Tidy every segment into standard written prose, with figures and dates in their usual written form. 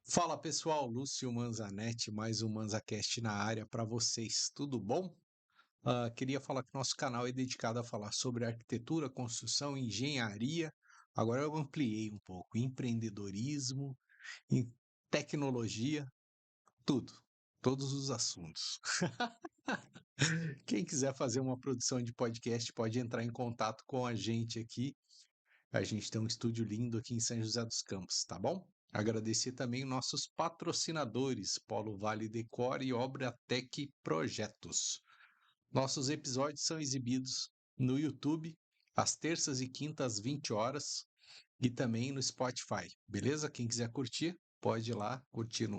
Fala pessoal, Lúcio Manzanetti, mais um Manzacast na área para vocês, tudo bom? Queria falar que nosso canal é dedicado a falar sobre arquitetura, construção, engenharia. Agora eu ampliei um pouco, empreendedorismo, tecnologia, tudo, todos os assuntos. Quem quiser fazer uma produção de podcast pode entrar em contato com a gente aqui. A gente tem um estúdio lindo aqui em São José dos Campos, tá bom? Agradecer também nossos patrocinadores, Polo Vale Decor e Obratec Projetos. Nossos episódios são exibidos no YouTube, às terças e quintas, às 20 horas, e também no Spotify, beleza? Quem quiser curtir, pode ir lá curtir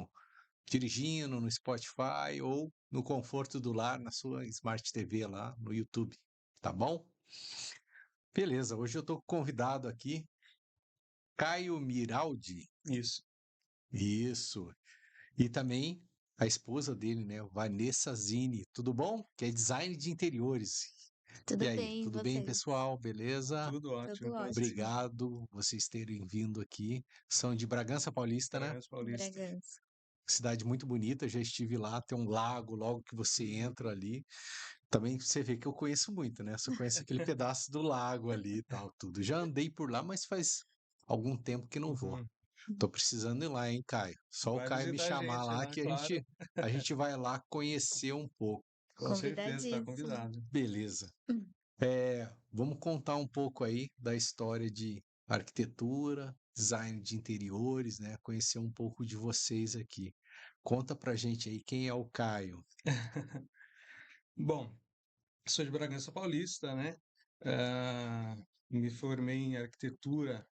dirigindo, no Spotify ou no conforto do lar, na sua Smart TV lá no YouTube, tá bom? Beleza, hoje eu estou convidado aqui, Caio Miraldi. Isso. Isso. E também a esposa dele, né, Vanessa Zini. Tudo bom? Que é design de interiores. Tudo E aí, bem, tudo bem, vocês? pessoal? Beleza? Tudo ótimo. Tudo com ótimo. você? Obrigado vocês terem vindo aqui. São de Bragança Paulista, né? Bragança Paulista. Bragança. Cidade muito bonita, já estive lá, tem um lago logo que você entra ali. Também você vê que eu conheço muito, né? Só conheço aquele pedaço do lago ali e tal, tudo. Já andei por lá, mas faz algum tempo que não vou. Uhum. Tô precisando ir lá, hein, Caio? Só o Vai Caio me visitar a chamar gente lá lá, que a claro. gente, a gente vai lá conhecer um pouco. Com certeza, tá Convidadíssimo. convidado. Beleza. Vamos contar um pouco aí da história de arquitetura, design de interiores, né? Conhecer um pouco de vocês aqui. Conta pra gente aí quem é o Caio. Bom, sou de Bragança Paulista, né? Ah, me formei em arquitetura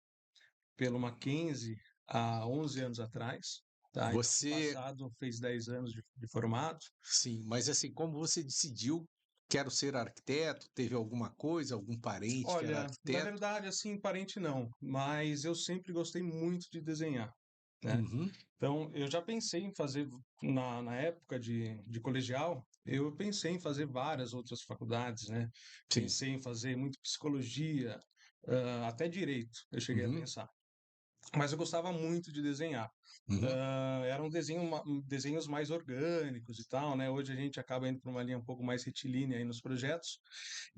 pelo Mackenzie há 11 anos atrás. Tá? Então, ano Você, passado fez 10 anos de formado. sim, mas assim, como você decidiu, quero ser arquiteto? Teve alguma coisa, algum parente que era Olha, na arquiteto? verdade, assim, parente não, mas eu sempre gostei muito de desenhar, né? Uhum, Então, eu já pensei em fazer, na época de colegial, eu pensei em fazer várias outras faculdades, né? sim. Pensei em fazer muito psicologia, até direito, eu cheguei a Uhum, pensar. Mas eu gostava muito de desenhar. uhum, Eram desenhos mais orgânicos e tal, né? Hoje a gente acaba indo para uma linha um pouco mais retilínea aí nos projetos.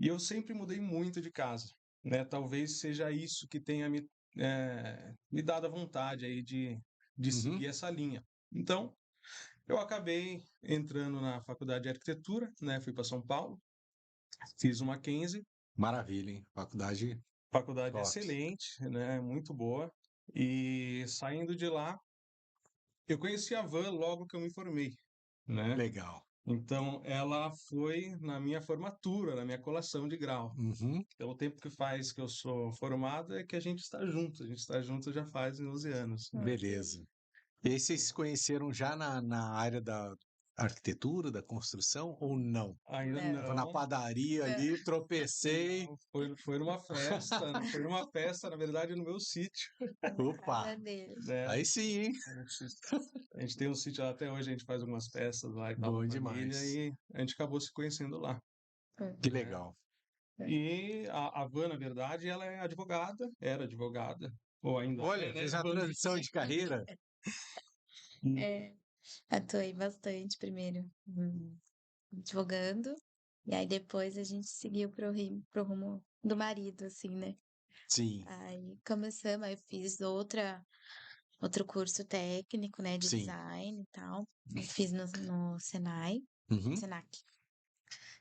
E eu sempre mudei muito de casa, né? Talvez seja isso que tenha me dado a vontade aí de uhum. seguir essa linha. Então, eu acabei entrando na faculdade de arquitetura, né? Fui para São Paulo, fiz uma Mackenzie, Maravilha, hein? Faculdade faculdade top. excelente, né? Muito boa. E saindo de lá, eu conheci a Van logo que eu me formei, né? Legal. Então, ela foi na minha formatura, na minha colação de grau. Uhum, Então, o tempo que faz que eu sou formado é que a gente está junto. A gente está junto já faz 11 anos, né? beleza. E aí vocês se conheceram já na área da arquitetura, da construção, ou não? Ainda Não. Tava na não, padaria Não. ali, tropecei. não. Foi numa festa, foi numa festa, na verdade, no meu sítio, Opa, Casa dele. né? aí sim, hein? A gente, a gente tem um sítio lá até hoje, a gente faz algumas festas lá e tal com Bom a família demais. e a gente acabou se conhecendo lá, Que né? legal. E a Van, na verdade, ela é advogada, era advogada, ou ainda é, Olha, né? fez uma Vamos transição dizer. de carreira. É, atuei bastante primeiro advogando, e aí depois a gente seguiu pro rumo do marido, assim, né? Sim, Aí começamos, aí fiz outro curso técnico, né, de sim. design e tal. Fiz no Senai, Uhum, Senac.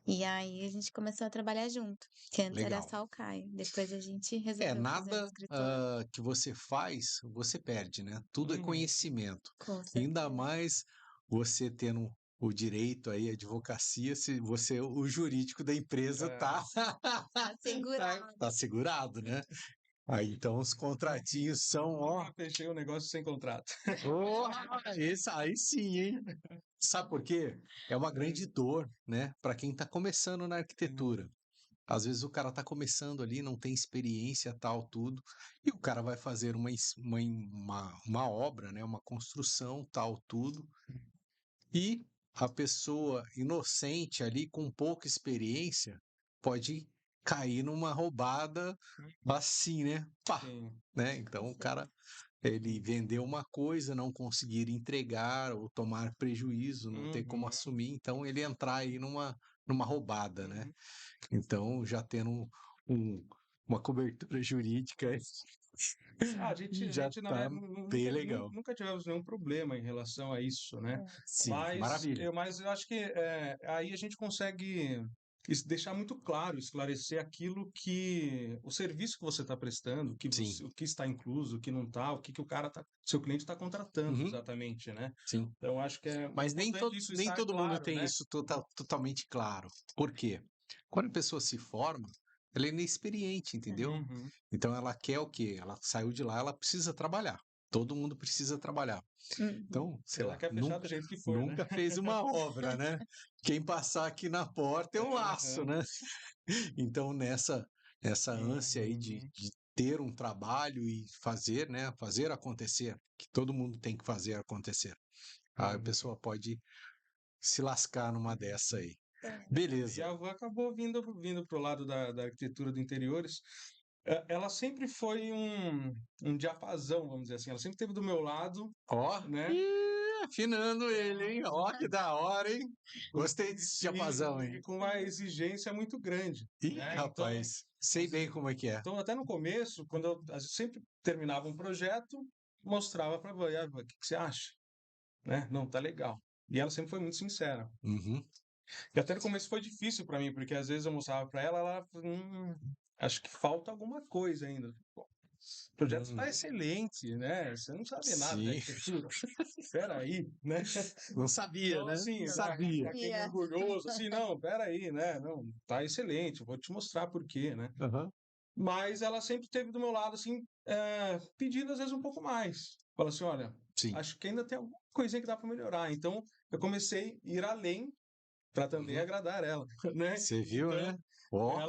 E aí a gente começou a trabalhar junto, que antes era legal. só o Caio. Depois a gente resolveu fazer um Nada escritório. que você faz, você perde, né? Tudo é Uhum. conhecimento. Com Ainda certeza. mais você tendo o direito aí, a advocacia, se você, o jurídico da empresa É, tá, Tá segurado. tá segurado, né? Aí então os contratinhos são, ó, nunca fechei um negócio sem contrato. oh, esse aí sim, hein? Sabe por quê? É uma grande dor, né? Para quem tá começando na arquitetura. Às vezes o cara tá começando ali, não tem experiência, tal, tudo, e o cara vai fazer uma obra, né? Uma construção, tal, tudo, e a pessoa inocente ali, com pouca experiência, pode cair numa roubada assim, né? Pá, Sim. né? Então o cara ele vendeu uma coisa, não conseguir entregar ou tomar prejuízo, não ter como Uhum, assumir, então ele entrar aí numa roubada, né? uhum. Então, já tendo um- uma cobertura jurídica, Ah, a já gente na tá verdade, bem legal. nunca tivemos nenhum problema em relação a isso, né? Sim, maravilha. Mas eu acho que aí a gente consegue deixar muito claro, esclarecer aquilo que o serviço que você está prestando, Sim. o que está incluso, o que não está, o que, que o cara tá, seu cliente está contratando Uhum, exatamente, né? sim. Então, eu acho que é Mas importante isso nem estar todo mundo claro, tem né? isso totalmente claro. Por quê? Quando a pessoa se forma, ela é inexperiente, entendeu? Uhum. Então ela quer o quê? Ela saiu de lá, ela precisa trabalhar. Todo mundo precisa trabalhar. Uhum. Então, sei Ela lá, quer fechar do jeito que for, né? nunca fez uma obra, né? Quem passar aqui na porta é um laço, Aham. né? Então, nessa ânsia aí Uhum. de ter um trabalho e fazer, né? Fazer acontecer, que todo mundo tem que fazer acontecer. A Uhum. pessoa pode se lascar numa dessa aí. É. E Beleza. a avó acabou vindo para o lado da arquitetura de interiores. Ela sempre foi um diapasão, vamos dizer assim. Ela sempre esteve do meu lado, Ó, né? ih, afinando ele, hein? Ó, que da hora, hein? Gostei desse diapasão, E hein? com uma exigência muito grande, Ih, né? Então, rapaz, sei bem como é que é. até no começo, quando eu sempre terminava um projeto, mostrava para a avó, "E aí, avó, o que que você acha? Né? Não, tá legal. E ela sempre foi muito sincera. Uhum, E até no começo foi difícil para mim, porque às vezes eu mostrava para ela, ela, acho que falta alguma coisa ainda. Pô, o projeto está uhum. excelente, né? Você não sabe nada de Sim, arquitetura. Espera aí, né? não sabia, Então, né? assim, Não para sabia. quem é Sabia. orgulhoso, assim, não, espera aí, né? Não, tá excelente, vou te mostrar por quê, né? Aham, Mas ela sempre esteve do meu lado, assim, pedindo às vezes um pouco mais. Fala assim, olha, sim. acho que ainda tem alguma coisinha que dá para melhorar. Então, eu comecei a ir além para também Uhum. agradar ela, né? Você viu, Então, né? Ó,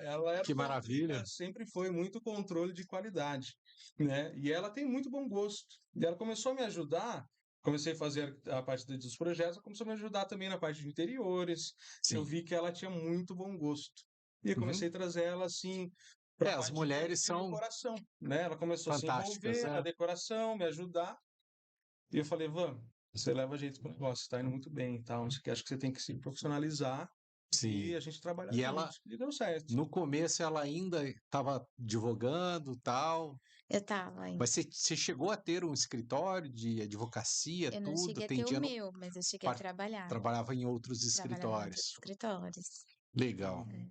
ela era que maravilha. sempre foi muito controle de qualidade, né? E ela tem muito bom gosto. E ela começou a me ajudar. Comecei a fazer a parte dos projetos, ela começou a me ajudar também na parte de interiores. Eu Sim. vi que ela tinha muito bom gosto. E eu Uhum. comecei a trazer ela assim para a As parte mulheres de são decoração, né? Ela começou a se fantásticas, envolver na né? decoração, me ajudar. E eu falei, Van, você leva jeito pro negócio, tá indo muito bem e tal. Não sei o que, acho que você tem que se profissionalizar e Sim. a gente trabalhar E junto. ela, E deu certo. no começo, ela ainda estava advogando, tal. Eu tava ainda. Mas você chegou a ter um escritório de advocacia, Eu não tudo, cheguei a ter o atendia, meu, mas eu cheguei a par- trabalhar. trabalhava em outros Trabalhava em outros escritórios. escritórios. Legal. É,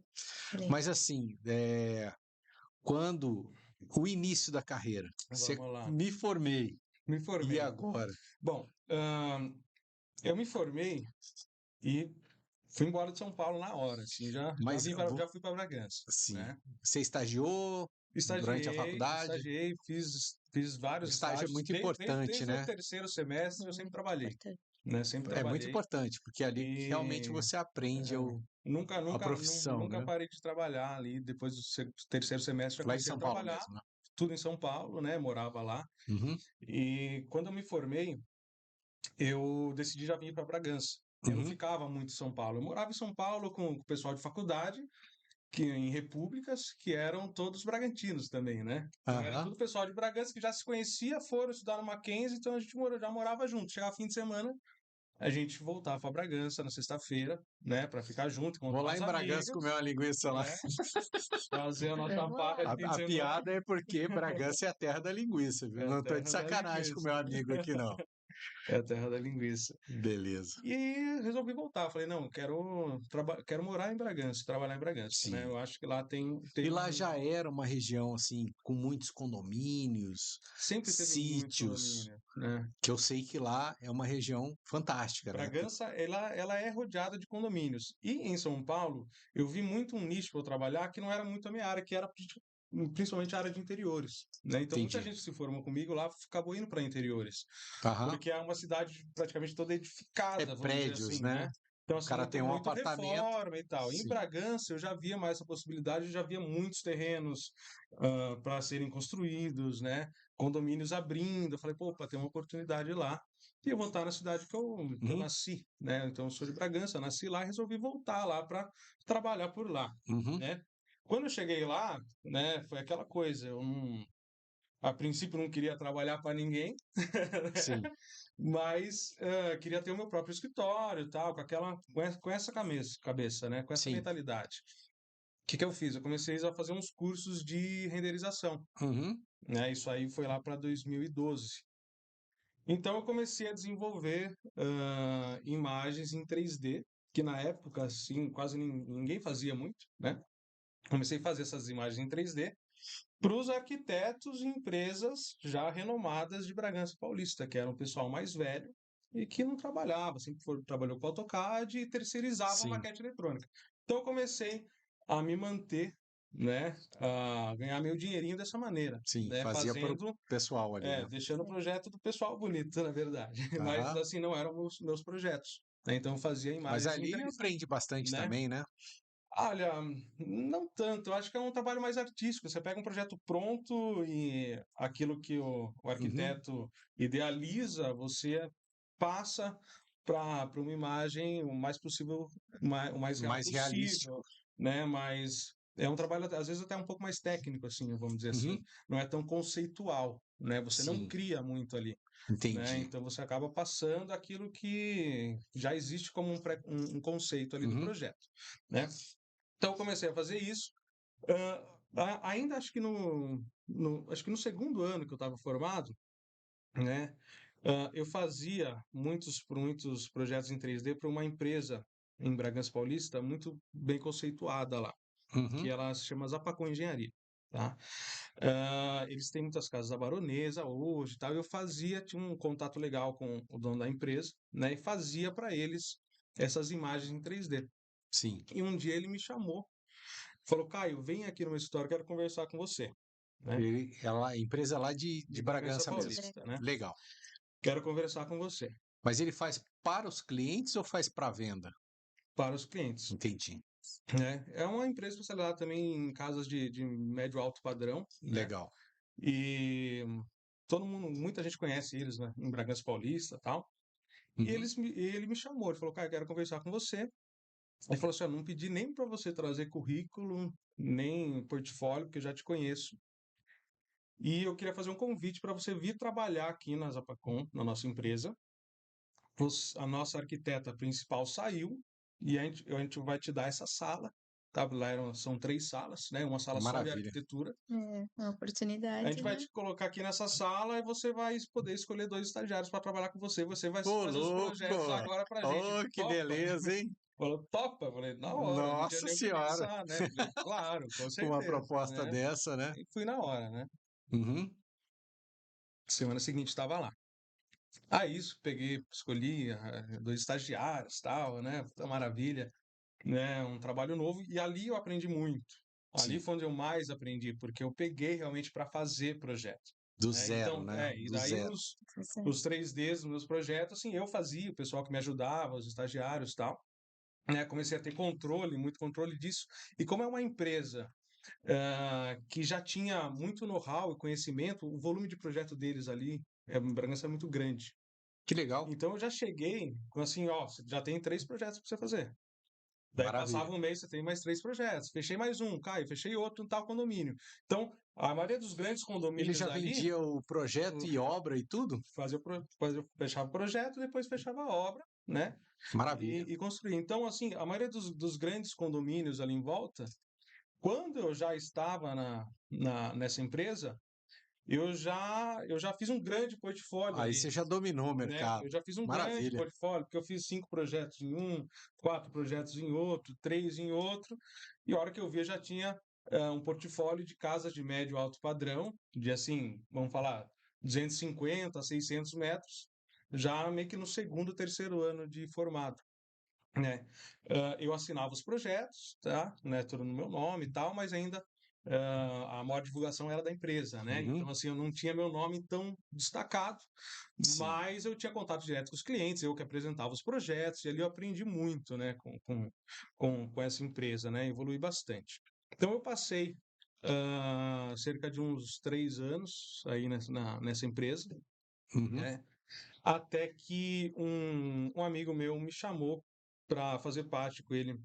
falei, Mas assim, quando o início da carreira, você Vamos lá. me formei, Me e formei. agora? Bom, eu me formei e fui embora de São Paulo na hora, assim, Mas já fui para Bragança, sim, né? você estagiou durante a faculdade? Fiz O vários estágio é estágios. muito importante, Desde o né? terceiro semestre eu sempre trabalhei, importante. né? Sempre É muito trabalhei. importante, porque é ali que realmente E você aprende a profissão, nunca né? parei de trabalhar ali. Depois do terceiro semestre já Lá em comecei a São Paulo trabalhar, mesmo, né? tudo em São Paulo, né? Morava lá. Uhum, E quando eu me formei, eu decidi já vir para Bragança. Eu não uhum, ficava muito em São Paulo. Eu morava em São Paulo com o pessoal de faculdade, que em repúblicas, que eram todos bragantinos também, né? Então era aham. tudo pessoal de Bragança que já se conhecia, foram estudar no Mackenzie, então a gente já morava junto. Chegava fim de semana, a gente voltava para Bragança na sexta-feira, né, para ficar junto, Vou encontrar lá os em Bragança comer amigos, uma linguiça lá. né? Fazer a nossa Vamos farra de lá. fim de A semana. piada é porque Bragança é a terra da linguiça, viu? É a Não tô de terra da sacanagem com linguiça. meu amigo aqui, não. É a terra da linguiça. Beleza. E resolvi voltar. Falei, não, quero morar em Bragança, trabalhar em Bragança, né? Sim. Eu acho que lá E tem lá um. já era uma região, assim, com muitos condomínios, Sempre teve muito sítios, condomínio, né? que eu sei que lá é uma região fantástica, né? Bragança, ela é rodeada de condomínios. E em São Paulo, eu vi muito um nicho para eu trabalhar que não era muito a minha área, que era principalmente a área de interiores, né? Então, muita Entendi. gente que se formou comigo lá acabou indo para interiores, Aham. porque é uma cidade praticamente toda É edificada, vamos dizer prédios, assim, né? né? Então, O assim, cara tem um muito apartamento. reforma e tal. Em Sim. Bragança, eu já via mais essa possibilidade, eu já via muitos terrenos para serem construídos, né? Condomínios abrindo. Eu falei, pô, tem uma oportunidade lá. E eu vou estar na cidade que eu Uhum, nasci, né? Então, eu sou de Bragança, nasci lá e resolvi voltar lá para trabalhar por lá, uhum. né? Quando eu cheguei lá, né, foi aquela coisa, eu não a princípio não queria trabalhar para ninguém, Sim, mas queria ter o meu próprio escritório e tal, com essa cabeça, né? Com essa sim. mentalidade. O que que eu fiz? Eu comecei a fazer uns cursos de renderização, Uhum. né? Isso aí foi lá para 2012. Então eu comecei a desenvolver imagens em 3D, que na época, assim, quase ninguém fazia muito, né? Comecei a fazer essas imagens em 3D para os arquitetos e empresas já renomadas de Bragança Paulista, que era um pessoal mais velho e que não trabalhava, trabalhou com AutoCAD e terceirizava a Sim, maquete eletrônica. Então eu comecei a me manter, né, a ganhar meu dinheirinho dessa maneira, sim. né, Fazia para o fazendo, pessoal ali, né? deixando o projeto do pessoal bonito, na verdade, mas Aham. assim não eram meus projetos, né? Então eu fazia Mas imagens em ali 3D, aprende bastante né? também, né? Olha, não tanto. Eu acho que é um trabalho mais artístico. Você pega um projeto pronto e aquilo que o Uhum. arquiteto idealiza, você passa para uma imagem o mais possível, o mais real Mais possível, realístico. né? Mas é um trabalho, às vezes, até um pouco mais técnico, assim, vamos dizer assim. Uhum. Não é tão conceitual, né? Você não Sim, cria muito ali, né? entendi. Então você acaba passando aquilo que já existe como um conceito ali do Uhum. projeto, né? Então eu comecei a fazer isso. Ainda acho que acho que no segundo ano que eu estava formado, né? Eu fazia muitos projetos em 3D para uma empresa em Bragança Paulista muito bem conceituada lá, que Uhum. ela se chama Zapacon Engenharia, tá? Eles têm muitas casas da Baronesa hoje, e tal. Tinha um contato legal com o dono da empresa, né? E fazia para eles essas imagens em 3D. Sim. E um dia ele me chamou, falou: Caio, vem aqui no meu escritório, quero conversar com você, né? A empresa lá de De Bragança Bragança mesmo. Paulista, né? Legal. Quero conversar com você Mas ele faz para os clientes ou faz para venda? para os clientes, Entendi. né? É uma empresa especializada também em casas de médio alto padrão, né? Legal. E muita gente conhece eles, né? Em Bragança Paulista, e tal. E Uhum. ele me chamou, ele falou: Caio, quero conversar com você. Ele falou assim: não pedi nem para você trazer currículo, nem portfólio, porque eu já te conheço. E eu queria fazer um convite para você vir trabalhar aqui na Zapacon, na nossa empresa. A nossa arquiteta principal saiu e a gente vai te dar essa sala. Tá? São 3 salas, né? Uma sala só de Maravilha. arquitetura. É uma A gente oportunidade, vai né? te colocar aqui nessa sala e você vai poder escolher 2 estagiários para trabalhar com você. Você vai Ô, fazer os projetos louco! agora para a gente. Oh, que Topa? beleza, hein? Falou, topa? Eu falei, na hora, não tinha Nossa nem o que Senhora! pensar, né? Falei, claro, com Uma certeza, proposta né? dessa, né? E fui na hora, né? Uhum. Semana seguinte estava lá. Aí isso, escolhi 2 estagiários, tal, né? Puta maravilha, né? Um trabalho novo e ali eu aprendi muito. Ali Sim. foi onde eu mais aprendi, porque eu peguei realmente para fazer projeto, Do né? zero, Então, né? e Do daí zero. os 3Ds dos meus projetos, assim, eu fazia, o pessoal que me ajudava, os estagiários, tal, né? Comecei a ter controle, muito controle disso. E como é uma empresa que já tinha muito know-how e conhecimento, o volume de projeto deles ali em Bragança é muito grande. Que legal. Então eu já cheguei com assim, ó, você já tem 3 projetos para você fazer. Daí passava Maravilha. um mês, você tem mais 3 projetos. Fechei mais um, Caio, fechei outro no tal condomínio. Então, a maioria dos grandes Ele condomínios já ali vendia o projeto e obra e tudo? fechava o projeto, depois fechava a obra, né? Maravilha. E construía. Então, assim, a maioria dos grandes condomínios ali em volta, quando eu já estava nessa empresa, eu já fiz um grande portfólio Aí ali, você já dominou o né? mercado. Eu já fiz um grande Maravilha. portfólio, porque eu fiz 5 projetos em um, 4 projetos em outro, 3 em outro, e a hora que eu vi, eu já tinha um portfólio de casas de médio alto padrão, de assim, vamos falar, 250 a 600 metros, já meio que no segundo, terceiro ano de formado, né? Eu assinava os projetos, tá? Né? Tudo no meu nome e tal, mas ainda a maior divulgação era da empresa, né? Então, Uhum. assim, eu não tinha meu nome tão destacado, Sim. mas eu tinha contato direto com os clientes, eu que apresentava os projetos, e ali eu aprendi muito, né, com essa empresa, né? Evolui bastante. Então, eu passei cerca de uns 3 anos aí nessa empresa, Uhum. né? Até que um amigo meu me chamou para fazer parte com ele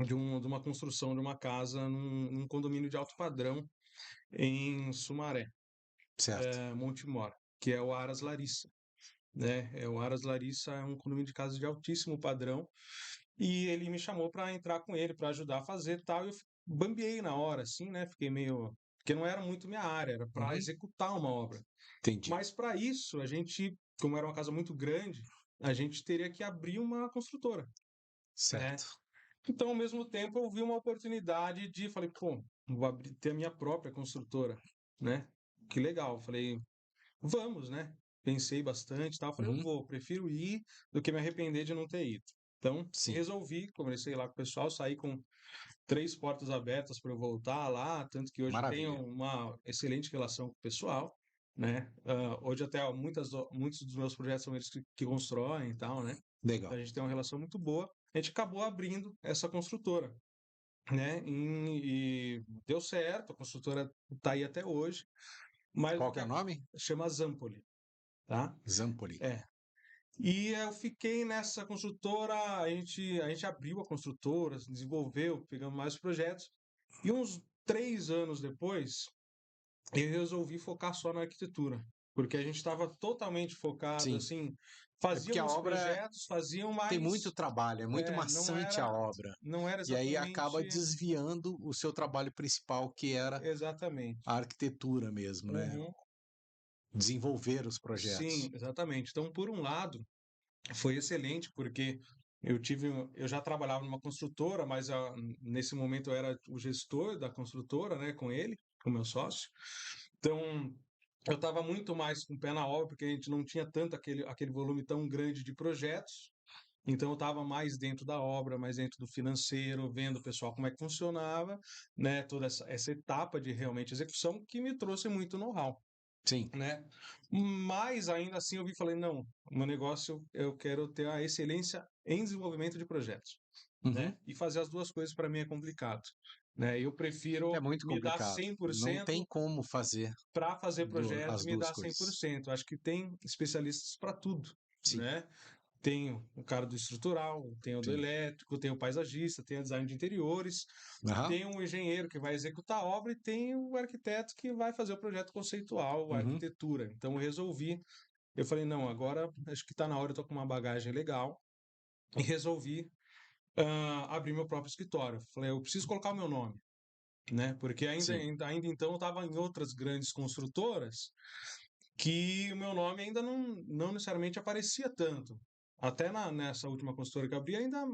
de uma construção de uma casa num condomínio de alto padrão em Sumaré. Certo. Montemor, que é o Aras Larissa, né? O Aras Larissa é um condomínio de casas de altíssimo padrão e ele me chamou para entrar com ele, para ajudar a fazer tal. E eu bambiei na hora, assim, né? Fiquei meio. Porque não era muito minha área, era para Uhum. executar uma obra. Entendi. Mas para isso, a gente, como era uma casa muito grande, a gente teria que abrir uma construtora, né? Certo. Então, ao mesmo tempo, eu vi uma oportunidade de, falei, pô, vou ter a minha própria construtora, né? Que legal. Falei, vamos, né? Pensei bastante, e tal. Falei, eu Uhum. vou, prefiro ir do que me arrepender de não ter ido. Então, Sim. resolvi, conversei lá com o pessoal, saí com 3 portas abertas para eu voltar lá, tanto que hoje tenho Maravilha. uma excelente relação com o pessoal, né? Hoje até muitos dos meus projetos são eles que constroem e tal, né? Legal. A gente tem uma relação muito boa. A gente acabou abrindo essa construtora, né? E deu certo, a construtora está aí até hoje, mas Qual que é o nome? chama Zampoli, tá? Zampoli. E eu fiquei nessa construtora, a gente abriu a construtora, se desenvolveu, pegamos mais projetos, e uns 3 anos depois, eu resolvi focar só na arquitetura, porque a gente estava totalmente focado, Sim. assim, É porque a fazíamos obra projetos, faziam tem muito mais, trabalho, é muito não maçante a era, obra. não era E aí acaba exatamente, desviando o seu trabalho principal, que era exatamente. a arquitetura mesmo, né? Uhum. Desenvolver os Sim, projetos. exatamente. Então, por um lado, foi excelente, porque eu já trabalhava numa construtora, mas nesse momento eu era o gestor da construtora, né, com ele, com meu sócio. Então, eu estava muito mais com o pé na obra, porque a gente não tinha tanto aquele volume tão grande de projetos. Então, eu estava mais dentro da obra, mais dentro do financeiro, vendo o pessoal como é que funcionava, né, toda essa etapa de realmente execução, que me trouxe muito know-how, Sim. né? Mas ainda assim eu vi e falei, não, o meu negócio eu quero ter a excelência em desenvolvimento de projetos, né? Uhum. E fazer as duas coisas para mim é complicado, né? Eu É prefiro muito me dar complicado. Não tem 100% como fazer para fazer projetos as e me duas dar cem por coisas. cento. Acho que tem especialistas para tudo, Sim, né? Tem o cara do estrutural, tem o do sim. elétrico, tem o paisagista, tem o design de interiores, Aham. tem um engenheiro que vai executar a obra e tem o arquiteto que vai fazer o projeto conceitual, a Uhum. arquitetura. Então eu resolvi, eu falei, não, agora acho que está na hora, eu tô com uma bagagem legal e resolvi abrir meu próprio escritório. Falei, eu preciso colocar o meu nome, né? Porque Sim, ainda então eu estava em outras grandes construtoras que o meu nome ainda não necessariamente aparecia tanto. Até nessa última consultora que eu abri, ainda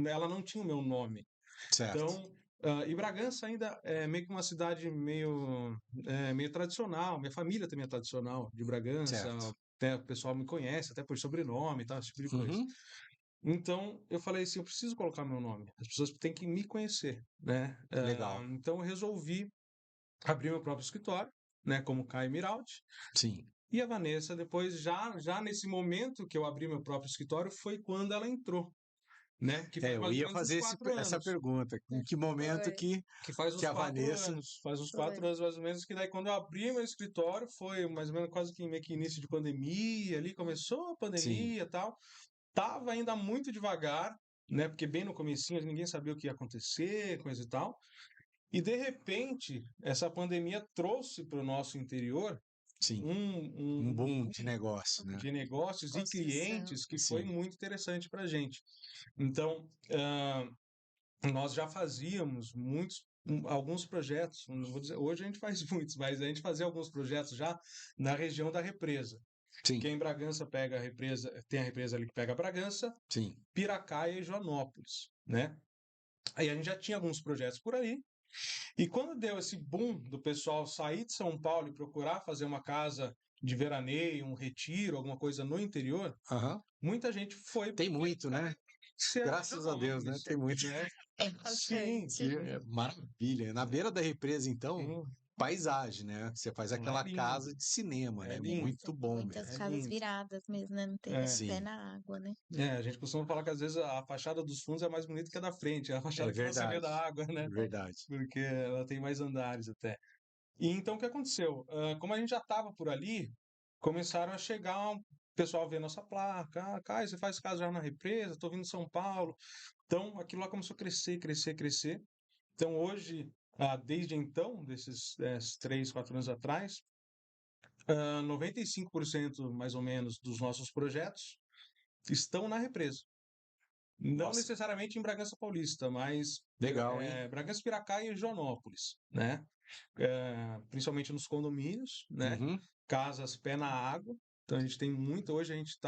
ela não tinha o meu nome. certo, Então, e Bragança ainda é meio que uma cidade meio tradicional. Minha família também é tradicional de Bragança. certo. Até o pessoal me conhece, até por sobrenome e tal, esse tipo de coisa. Uhum. Então, eu falei assim, eu preciso colocar meu nome. As pessoas têm que me conhecer, né? Legal. Então, eu resolvi abrir meu próprio escritório, né? Como Caio Miraldi. Sim. E a Vanessa, depois, já nesse momento que eu abri meu próprio escritório, foi quando ela entrou, né? Que faz Eu mais ou ia menos uns fazer 4 essa anos. pergunta. Em que momento Foi, Que faz que uns a 4 Vanessa. anos. Faz uns quatro foi. anos mais ou menos, que daí quando eu abri meu escritório, foi mais ou menos quase que meio que início de pandemia ali, começou a Sim, pandemia e tal. Tava ainda muito devagar, né? Porque bem no comecinho ninguém sabia o que ia acontecer, coisa e tal. E de repente, essa pandemia trouxe para o nosso interior sim. Um um boom de boom negócio, né? de negócios e Construção. clientes que foi Sim. muito interessante para a gente. Então, nós já fazíamos alguns projetos, não vou dizer, hoje a gente faz muitos, mas a gente fazia alguns projetos já na região da represa. Sim, Quem em Bragança pega a represa, tem a represa ali que pega Bragança, sim. Piracaia e Joanópolis, né? Aí a gente já tinha alguns projetos por aí. E quando deu esse boom do pessoal sair de São Paulo e procurar fazer uma casa de veraneio, um retiro, alguma coisa no interior, Aham. muita gente foi Tem porque, muito, cara, né? você acha Graças a Deus, né? nomes, Tem muito. né? É Sim, bastante. Maravilha. Na beira da represa, então, sim, paisagem, né? Você faz é aquela lindo, casa de cinema, é né? lindo, Muito bom Muitas mesmo. é casas lindo. viradas mesmo, né? Não tem É, pé Sim, na água, né? a gente costuma falar que às vezes a fachada dos fundos é mais bonita que a da frente, é a é fachada que você vê verdade. da água, né? É verdade. Porque ela tem mais andares até. E então o que aconteceu? Como a gente já estava por ali, começaram a chegar um pessoal ver nossa placa. Ah, Caio, você faz casa já na represa? Estou vindo de São Paulo. Então aquilo lá começou a crescer, crescer, crescer. Então hoje, desde então, desses 3, 4 anos atrás, 95% mais ou menos dos nossos projetos estão na represa. Não Nossa, necessariamente em Bragança Paulista, mas legal, hein? Bragança Piracaia e Joanópolis, né? Principalmente nos condomínios, né? Uhum. Casas pé na água. Então a gente tem muito, hoje a gente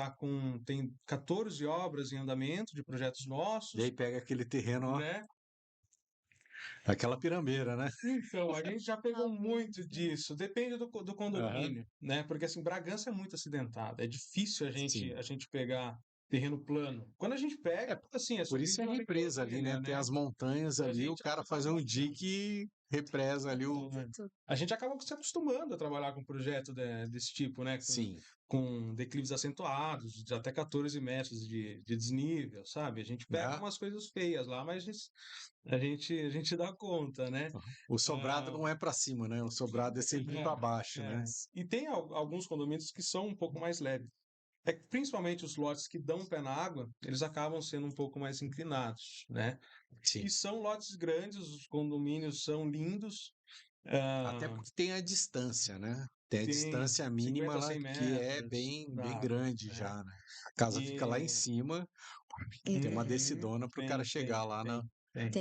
tem 14 obras em andamento de projetos E nossos, aí pega aquele terreno, ó, né? aquela pirambeira, né? Então, a gente já pegou muito Realmente. disso, depende do Aham, condomínio, né? Porque assim, Bragança é muito acidentada, é difícil sim. a gente pegar terreno plano. Quando a gente É, pega, assim, é por isso é subir uma represa ali, né? montanha, Tem né? as montanhas A ali, o gente cara faz um dique e represa ali o. Represa tudo. a gente acaba se acostumando a trabalhar com um projeto desse tipo, né? Sim. Com declives acentuados, de até 14 metros de desnível, sabe? A gente pega Né? umas coisas feias lá, mas a gente dá conta, né? O sobrado Ah, não é para cima, né? O sobrado é sempre para baixo, né? E tem alguns condomínios que são um pouco mais leves. É que principalmente os lotes que dão pé na água, eles acabam sendo um pouco mais inclinados, né? E Sim. são lotes grandes, os condomínios são lindos. Até ah, porque tem a distância, né? Tem a tem distância mínima 50, lá 100 que é metros da bem água, grande né? já, né? A casa fica lá em E cima, tem uma Uhum. descidona para o cara chegar lá tem.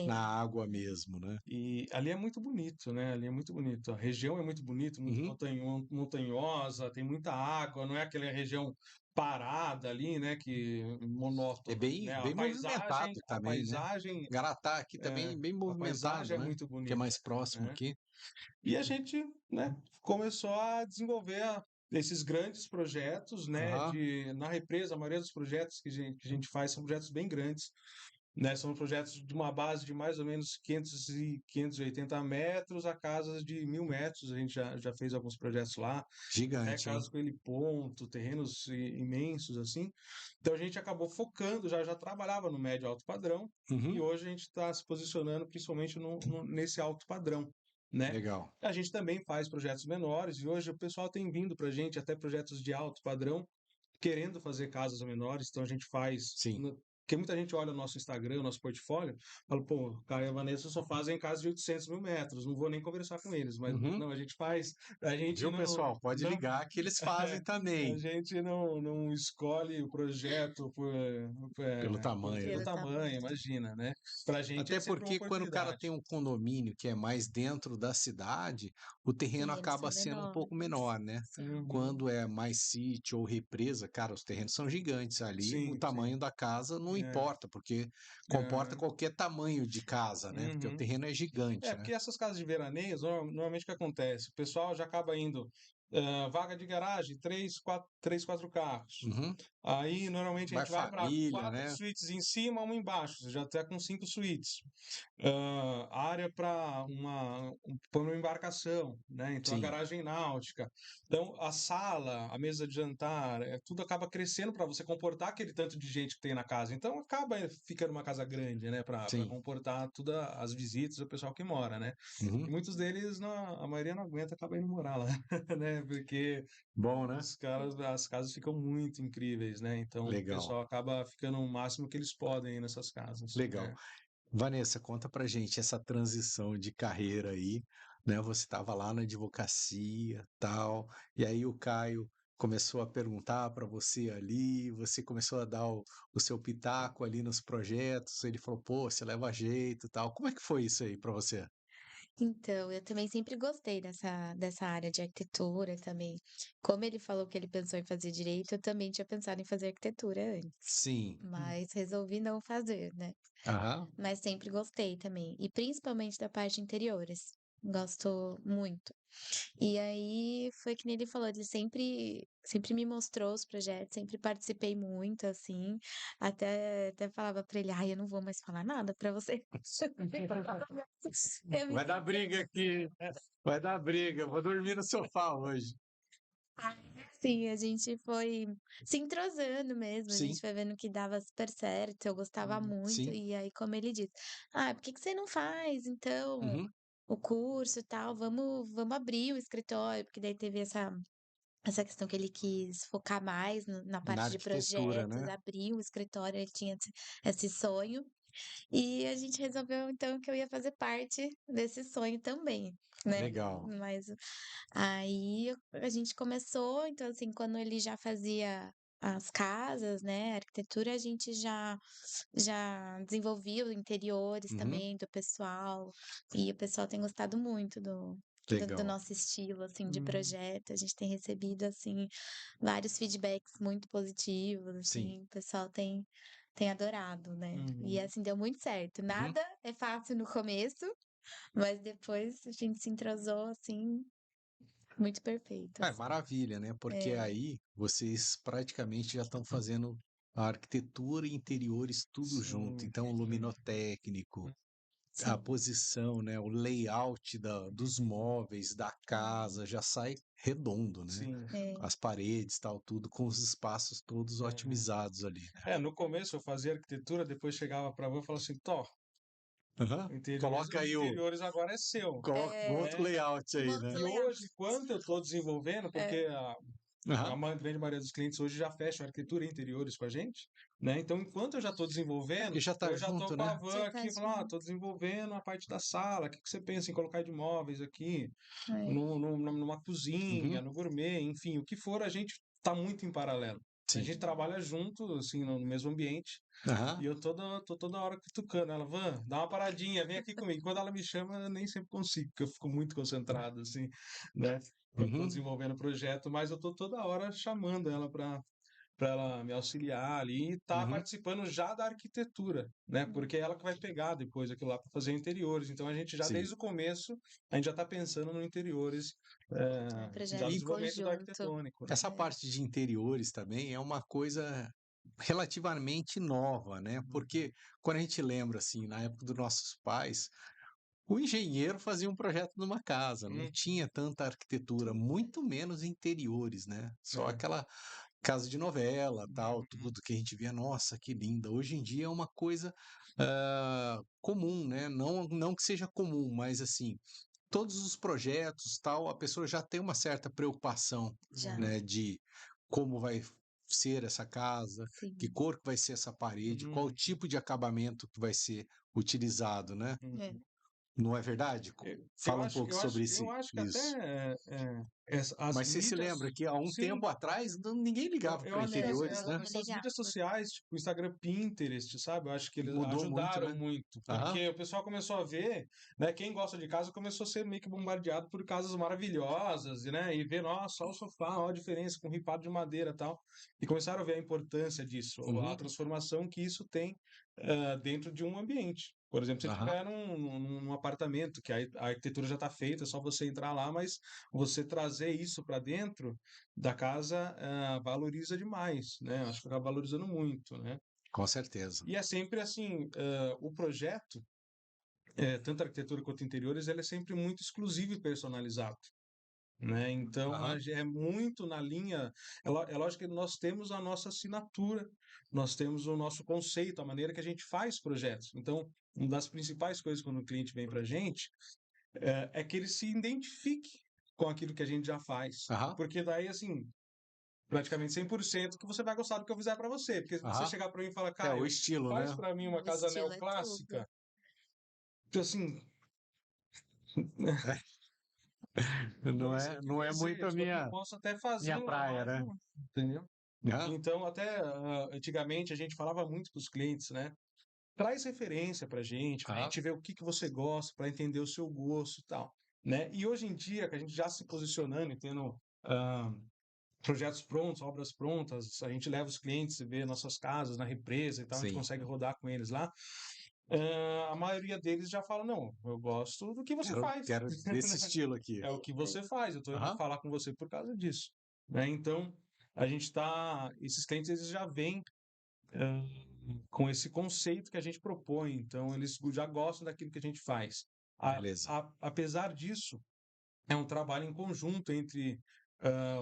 na Tem. água mesmo, né? E ali é muito bonito, né? Ali é muito bonito. A região é muito bonita, muito Uhum. montanhosa, tem muita água, não é aquela região parada ali, né? Que É monótona, né? bem movimentado A também, né? paisagem, Garatá aqui é, também bem a paisagem movimentado, é né? muito Que é bonita, mais próximo né? aqui. E a gente, né? Começou a desenvolver esses grandes projetos, né? Aham. Na represa, a maioria dos projetos que a gente faz são projetos bem grandes, né? São projetos de uma base de mais ou menos 580 metros a casas de 1.000 metros. A gente já fez alguns projetos lá, até Gigante, hein? casas com heliponto, terrenos imensos assim. Então a gente acabou focando, já trabalhava no médio alto padrão e Uhum. hoje a gente está se posicionando principalmente nesse alto padrão, né? Legal. A gente também faz projetos menores e hoje o pessoal tem vindo para a gente até projetos de alto padrão querendo fazer casas menores, então a gente faz. Sim. Porque muita gente olha o nosso Instagram, o nosso portfólio, fala, pô, o Caio e a Vanessa só fazem casas de 800 mil metros, não vou nem conversar com eles, mas Uhum. não, a gente faz, a gente Viu, pessoal? Pode não, ligar que eles fazem a também, gente não escolhe o projeto pelo tamanho, pelo né? Pelo tamanho, tamanho. imagina, né? Pra gente é Até sempre uma porque quando o cara tem oportunidade. um condomínio que é mais dentro da cidade, o terreno Terrenos acaba são sendo um menores. pouco menor, né? Uhum. Quando é mais sítio ou represa, cara, os terrenos são gigantes ali, o Sim, sim. tamanho da casa não É, importa, porque comporta aham, qualquer tamanho de casa, né? Porque o uhum. terreno é gigante, né? Porque essas casas de veraneios, normalmente o que acontece? O pessoal já acaba indo, vaga de garagem, três, quatro carros. Uhum. Aí, normalmente, a Vai gente vai para família, 4 né? suítes em cima, uma embaixo. Você já está com 5 suítes. Área para pra uma embarcação, né? Então, a Sim, garagem náutica. Então, a sala, a mesa de jantar, tudo acaba crescendo para você comportar aquele tanto de gente que tem na casa. Então, acaba ficando uma casa grande, né? Para sim. comportar todas as visitas do pessoal que mora, né? E Uhum. muitos deles, a maioria não aguenta, acaba indo morar lá, né? Porque Bom, né? as casas ficam muito incríveis, né? Então, o Legal, pessoal acaba ficando o máximo que eles podem aí nessas casas, legal. né? Vanessa, conta pra gente essa transição de carreira aí, né? Você estava lá na advocacia, tal, e aí o Caio começou a perguntar para você ali, você começou a dar o seu pitaco ali nos projetos, ele falou, pô, você leva jeito, tal. Como é que foi isso aí para você? Então, eu também sempre gostei dessa área de arquitetura também. Como ele falou que ele pensou em fazer direito, eu também tinha pensado em fazer arquitetura antes, Sim. mas resolvi não fazer, né? Aham. Mas sempre gostei também, e principalmente da parte de interiores. Gosto muito. E aí foi que nem ele falou, ele sempre me mostrou os projetos, sempre participei muito, assim, até falava pra ele, ai, eu não vou mais falar nada pra você. Eu me Vai dar sentia briga aqui. Vai dar briga. Eu vou dormir no sofá hoje. assim, a gente foi se entrosando mesmo, a gente Sim, foi vendo que dava super certo, eu gostava muito, sim. e aí, como ele disse, ah, por que que você não faz, então, Uhum. o curso e tal, vamos abrir o escritório, porque daí teve essa questão que ele quis focar mais na Na parte de arquitetura, projetos, né? abrir um escritório, ele tinha esse sonho. E a gente resolveu, então, que eu ia fazer parte desse sonho também, né? Legal. Mas aí a gente começou, então, assim, quando ele já fazia as casas, né, a arquitetura, a gente já desenvolvia os interiores Uhum. também do pessoal, e o pessoal tem gostado muito do Legal. nosso estilo, assim, de Uhum. projeto. A gente tem recebido, assim, vários feedbacks muito positivos, Sim. assim, o pessoal tem adorado, né? E Uhum. assim, deu muito certo. Uhum. Nada é fácil no começo, mas depois a gente se entrosou, assim, muito perfeito, É assim. maravilha, né? Porque É, aí vocês praticamente já estão fazendo a arquitetura e interiores tudo junto. Sim. Então, o luminotécnico, a sim, posição, né? O layout dos móveis, da casa, já sai redondo, né? Sim. é, As paredes, tal, tudo com os espaços todos Uhum. otimizados ali, né? No começo eu fazia arquitetura, depois chegava para você e falava assim, Tó, Aham. Coloca os aí interiores agora é seu, coloca um é, outro né? layout aí, monta né? o E layout. hoje, quanto eu estou desenvolvendo, É, porque Aham. grande maioria dos clientes hoje já fecha arquitetura e interiores com a gente, né? Então, enquanto eu já estou É porque desenvolvendo, já tá eu já estou junto, com a né? van já tá aqui, falando, junto. estou desenvolvendo a parte da sala, o que você pensa em colocar de móveis aqui, É, numa cozinha, Uhum. no gourmet, enfim, o que for, a gente está muito em paralelo. A Sim. gente trabalha junto, assim, no mesmo ambiente, Aham. e eu tô toda hora cutucando ela, Van, dá uma paradinha, vem aqui comigo. Quando ela me chama, eu nem sempre consigo, porque eu fico muito concentrado, assim, né? Eu tô Uhum. desenvolvendo o projeto, mas eu tô toda hora chamando ela para ela me auxiliar ali e tá Uhum. participando já da arquitetura, né? Porque é ela que vai pegar depois aquilo lá para fazer interiores. Então a gente já Sim. desde o começo a gente já tá pensando no interiores, é um já no projeto em desenvolvimento do conjunto. arquitetônico, né? Essa É, parte de interiores também é uma coisa relativamente nova, né? Porque quando a gente lembra, assim, na época dos nossos pais, o engenheiro fazia um projeto numa casa, não Hum, tinha tanta arquitetura, muito menos interiores, né? Só é. aquela casa de novela, tal, Uhum, tudo que a gente via, nossa, que linda. Hoje em dia é uma coisa comum, né? Não que seja comum, mas assim, todos os projetos, tal, a pessoa já tem uma certa preocupação, já, uhum, né, de como vai ser essa casa, que sim. cor que vai ser essa parede, qual uhum, tipo de acabamento que vai ser utilizado, né? É, uhum. Não é verdade? Eu Fala um pouco sobre eu acho que até isso. as Mas você se lembra mídias, que há um sim, tempo atrás ninguém ligava eu para acho que interiores, né? não essas mídias ligava. sociais, tipo o Instagram, Pinterest, sabe? Eu acho que eles Mudou muito, ajudaram né? muito, Aham, porque o pessoal começou a ver, né? Quem gosta de casa começou a ser meio que bombardeado por casas maravilhosas, né? E ver, nossa, olha o sofá, olha a diferença com ripado de madeira e tal. E começaram a ver a importância disso, a uhum, transformação que isso tem dentro de um ambiente. Por exemplo, se você aham, estiver num apartamento, que a arquitetura já está feita, é só você entrar lá, mas você trazer isso para dentro da casa valoriza demais, né? Acho que acaba valorizando muito, né? com certeza. E é sempre assim, o projeto, tanto arquitetura quanto interiores, ele é sempre muito exclusivo e personalizado. Né? Então, Aham, é muito na linha. É lógico que nós temos a nossa assinatura, nós temos o nosso conceito, a maneira que a gente faz projetos. Então, uma das principais coisas quando o cliente vem para a gente é que ele se identifique com aquilo que a gente já faz. aham, Porque daí, assim, praticamente 100% que você vai gostar do que eu fizer para você. Porque se você aham. chegar para mim e falar, É o Caio, estilo, faz né? para mim uma O casa estilo é neoclássica, tudo. então, assim, Não é muito a desejo, eu posso até fazer minha lá, praia, mas né? não, entendeu? Aham, Então, até antigamente a gente falava muito para os clientes, né? Traz referência para a aham, gente ver o que você gosta, para entender o seu gosto e tal, né? E hoje em dia, que a gente já se posicionando e tendo ah, projetos prontos, obras prontas, a gente leva os clientes e vê nossas casas na represa e tal, a gente sim. consegue rodar com eles lá. A maioria deles já fala, não, eu gosto do que você faz. Quero desse estilo aqui. É o que você faz, eu estou indo Aham, falar com você por causa disso. Né? Então, a gente está. Esses clientes eles já vêm com esse conceito que a gente propõe, então eles já gostam daquilo que a gente faz. beleza. Apesar disso, é um trabalho em conjunto entre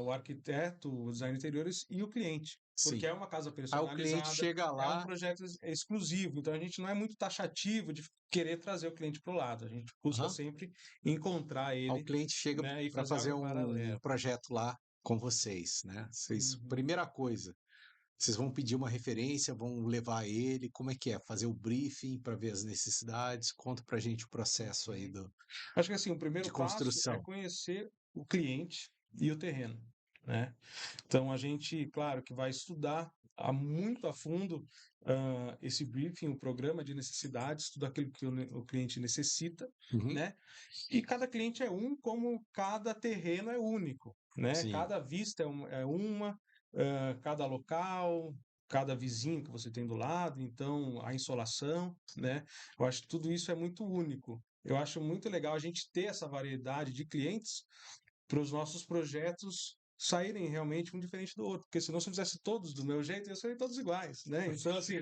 o arquiteto, o design de interiores e o cliente, porque Sim. é uma casa Aí o cliente personalizada, chega é um lá, projeto exclusivo, então a gente não é muito taxativo de querer trazer o cliente para o lado, a gente busca aham, sempre encontrar aí o ele, cliente chega né, e para fazer fazer algo um paralelo. projeto lá com vocês, né? Vocês, Uhum. primeira coisa, Vocês vão pedir uma referência, vão levar ele, como é que é? Fazer o briefing para ver as necessidades? Conta pra gente o processo aí Acho que assim, o de primeiro passo é construção. conhecer o cliente e o terreno, né? Então a gente, claro, que vai estudar muito a fundo esse briefing, o programa de necessidades, tudo aquilo que o cliente necessita, Uhum, né? E cada cliente é um, como cada terreno é único, né? sim. Cada vista é uma, cada local, cada vizinho que você tem do lado, então a insolação, né? Eu acho que tudo isso é muito único. Eu acho muito legal a gente ter essa variedade de clientes para os nossos projetos saírem realmente um diferente do outro, porque senão se eu fizesse todos do meu jeito, ia ser todos iguais, né? Então, assim,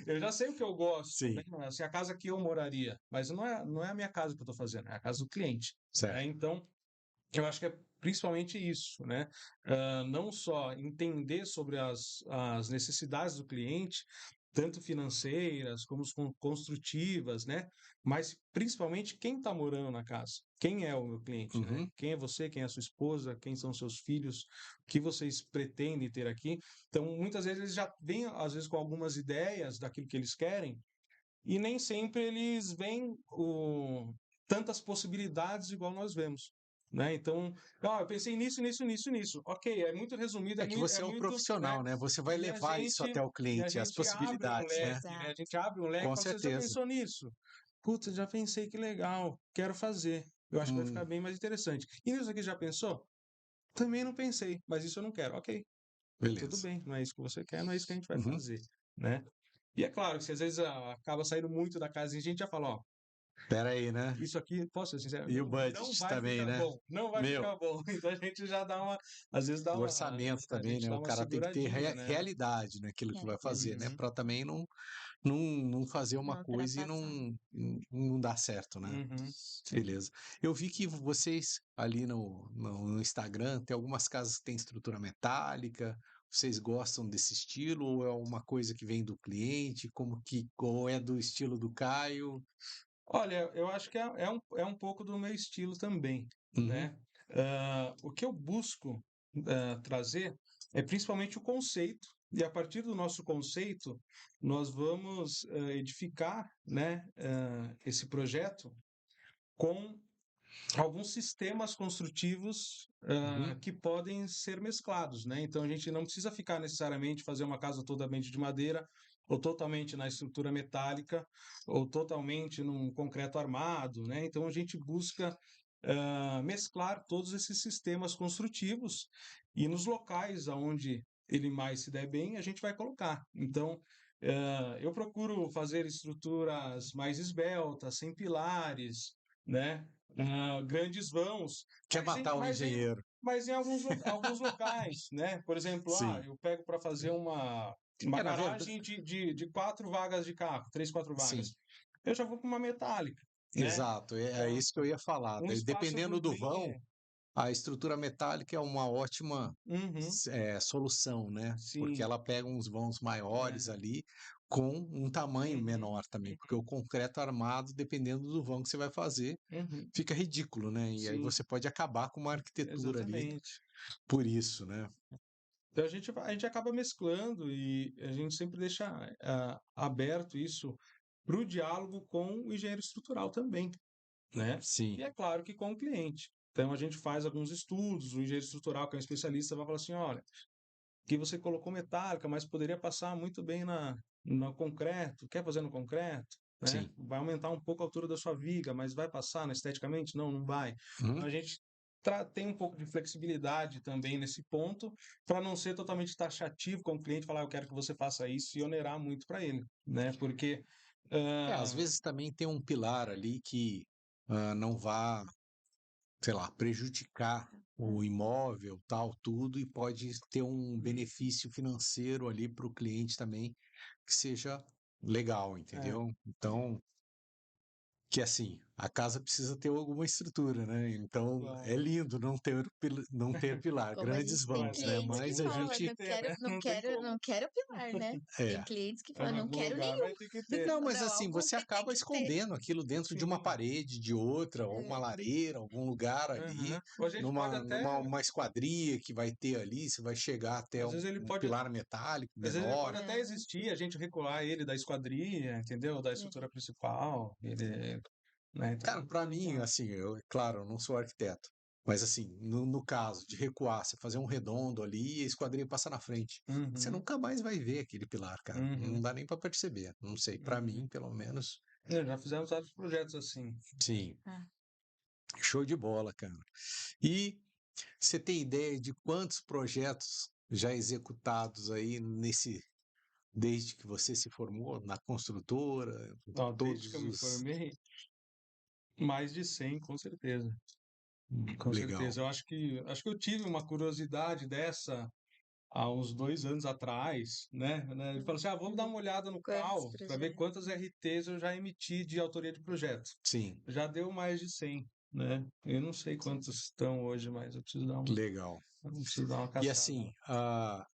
eu já sei o que eu gosto, né? Sim, Assim, a casa que eu moraria, mas não é a minha casa que eu estou fazendo, é a casa do cliente, né? certo. Então, eu acho que é principalmente isso, né? Não só entender sobre as necessidades do cliente, tanto financeiras como construtivas, né? Mas principalmente quem está morando na casa, quem é o meu cliente, né? Uhum, Quem é você, quem é a sua esposa, quem são seus filhos, o que vocês pretendem ter aqui. Então, muitas vezes eles já vêm, às vezes, com algumas ideias daquilo que eles querem, e nem sempre eles veem tantas possibilidades igual nós vemos. Né? Então, eu pensei nisso, nisso, nisso, nisso. Ok, é muito resumido, é que é você é o muito, né? profissional, né? Você vai E a levar isso gente, até o e a cliente, as gente abre um possibilidades, né? leque, né? A Exato. gente abre um leque e Com fala, você já certeza. pensou nisso? Putz, já pensei, que legal, quero fazer. Eu acho que vai ficar Hum, bem mais interessante. E nisso aqui já pensou? Também não pensei, mas isso eu não quero. Ok, tudo beleza. bem, não é isso que você quer, não é isso que a gente vai Uhum. fazer, né? E é claro que se às vezes acaba saindo muito da casa e a gente já fala, ó, Espera aí, né? isso aqui, posso ser sincero, E o não budget vai também, ficar né? bom, não vai Meu, ficar bom. Então a gente já dá uma, às vezes dá o uma, orçamento a também, gente né? dá O uma cara tem que ter seguradinha, né? realidade naquilo que É, vai fazer, né? Uhum, Para também não fazer uma não coisa e ultrapassar. não dar certo, né? uhum. Beleza. Eu vi que vocês ali no Instagram tem algumas casas que têm estrutura metálica. Vocês gostam desse estilo ou é uma coisa que vem do cliente? Ou é do estilo do Caio? Olha, eu acho que é um pouco do meu estilo também, Uhum, né? O que eu busco trazer é principalmente o conceito, e a partir do nosso conceito, nós vamos edificar, né, esse projeto com alguns sistemas construtivos uhum, que podem ser mesclados, né? Então a gente não precisa ficar necessariamente fazer uma casa totalmente de madeira, ou totalmente na estrutura metálica, ou totalmente num concreto armado, né? Então a gente busca mesclar todos esses sistemas construtivos e nos locais aonde ele mais se der bem, a gente vai colocar. Então eu procuro fazer estruturas mais esbeltas, sem pilares, né? Grandes vãos, quer mas em, matar o mas em, engenheiro? mas em alguns locais, né? Por exemplo, Sim. eu pego para fazer uma Na verdade, garagem de 4 vagas de carro, 3, 4 vagas. sim. Eu já vou com uma metálica, né? Exato, é Ah, isso que eu ia falar. um espaço Dependendo do vão, gourmet. a estrutura metálica é uma ótima Uhum, solução, né? Porque sim, ela pega uns vãos maiores é, ali com um tamanho uhum, menor também, porque o uhum, concreto armado, dependendo do vão que você vai fazer, uhum, fica ridículo, né? E aí sim, você pode acabar com uma arquitetura ali exatamente. por isso, né? Então a gente acaba mesclando e a gente sempre deixa aberto isso para o diálogo com o engenheiro estrutural também, né? Sim. E é claro que com o cliente. Então a gente faz alguns estudos, o engenheiro estrutural, que é um especialista, vai falar assim, olha, que você colocou metálica, mas poderia passar muito bem no concreto, quer fazer no concreto? Né? Sim. Vai aumentar um pouco a altura da sua viga, mas vai passar esteticamente? Não, não vai. Então Uhum. a gente tem um pouco de flexibilidade também nesse ponto, para não ser totalmente taxativo com o cliente, falar, eu quero que você faça isso e onerar muito para ele, né? Porque Às vezes também tem um pilar ali que não vá, sei lá, prejudicar o imóvel, tal, tudo, e pode ter um benefício financeiro ali para o cliente também que seja legal, é, entendeu? Então, que assim, a casa precisa ter alguma estrutura, né? Então é Claro. lindo não ter pilar, Como a grandes gente tem vãos, né? clientes que Mas a falam, gente não ter, quero, né? não Não tem quero, como. não quero pilar, né? Tem é. clientes que Em falam, não algum quero lugar nenhum. vai ter que ter. Não, mas Não, assim, algum você você tem acaba que ter. escondendo aquilo dentro de uma Sim. parede, de outra, ou uma É, lareira, algum lugar ali, Aham. Ou a gente pode até, uma esquadria que vai ter ali, você vai chegar até às vezes ele um pode, pilar metálico às vezes ele pode menor. até é, existir, a gente recuar ele da esquadria, entendeu? Da é. estrutura principal, ele, né? Cara, Então, para mim, legal. assim, claro, eu não sou arquiteto, mas assim, no caso de recuar, você fazer um redondo ali e a esquadria passa na frente, você Uhum, nunca mais vai ver aquele pilar, cara. Não uhum, dá nem para perceber. Não sei, para uhum. mim, pelo menos, Já fizemos vários projetos assim. sim. Ah, Show de bola, cara. E você tem ideia de quantos projetos já executados aí desde que você se formou na construtora, Ó, desde que eu todos me os formei, mais de 100, com certeza. Com legal. certeza. Eu acho que eu tive uma curiosidade dessa há uns 2 anos atrás, né? Ele falou assim: vamos dar uhum. uma olhada no Quantos CAL para ver projetos? quantas RTs eu já emiti de autoria de projeto. Sim, Já deu mais de 100, né? Eu não sei quantos estão hoje, mas legal. eu preciso dar uma E caçada lá. assim,